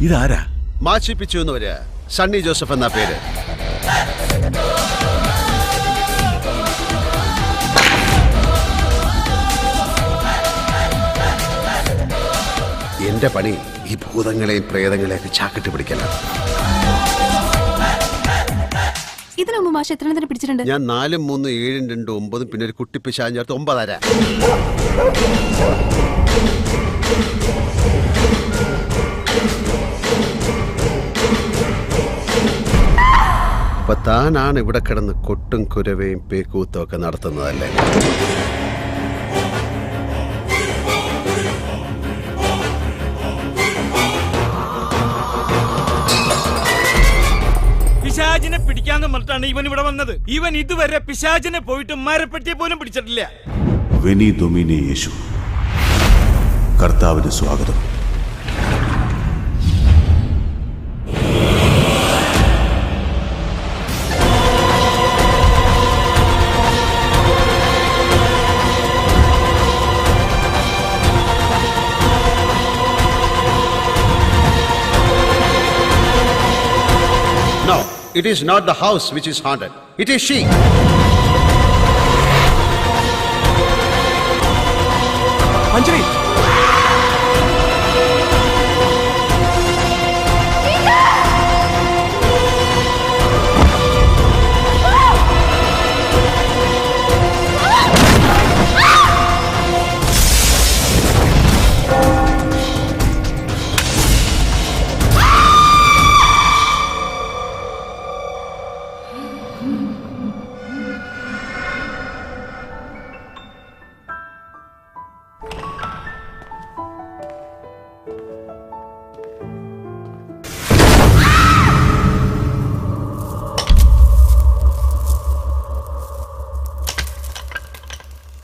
ഇതാരാ? മാച്ചിപ്പിച്ചു എന്ന് വരിക. സണ്ണി ജോസഫ് എന്ന പേര്. എന്റെ പണി ഈ ഭൂതങ്ങളെയും പ്രേതങ്ങളെയൊക്കെ ചാക്കിട്ട് പിടിക്കലാണ്. ഇതിനു മുമ്പ് മാഷ് എത്ര എണ്ണത്തിന് പിടിച്ചിട്ടുണ്ട്? ഞാൻ 4, 3, 7, 2, 9 പിന്നെ ഒരു കുട്ടിപ്പിശാൻ ചേർത്ത് 9 ആരാ. അപ്പൊ താനാണ് ഇവിടെ കിടന്ന് കൊട്ടും കുരവയും പേക്കൂത്തും ഒക്കെ നടത്തുന്നതല്ലേ? പിശാചിനെ പിടിക്കാന്ന് പറഞ്ഞിട്ടാണ് ഇവൻ ഇവിടെ വന്നത്. ഇവൻ ഇതുവരെ പിശാചിനെ പോയിട്ട് മരപ്പെട്ടിയെ പോലും പിടിച്ചിട്ടില്ല. വെനി ദൊമിനി യേശു, കർത്താവിന് സ്വാഗതം. No, it is not the house which is haunted. It is she. Anjali!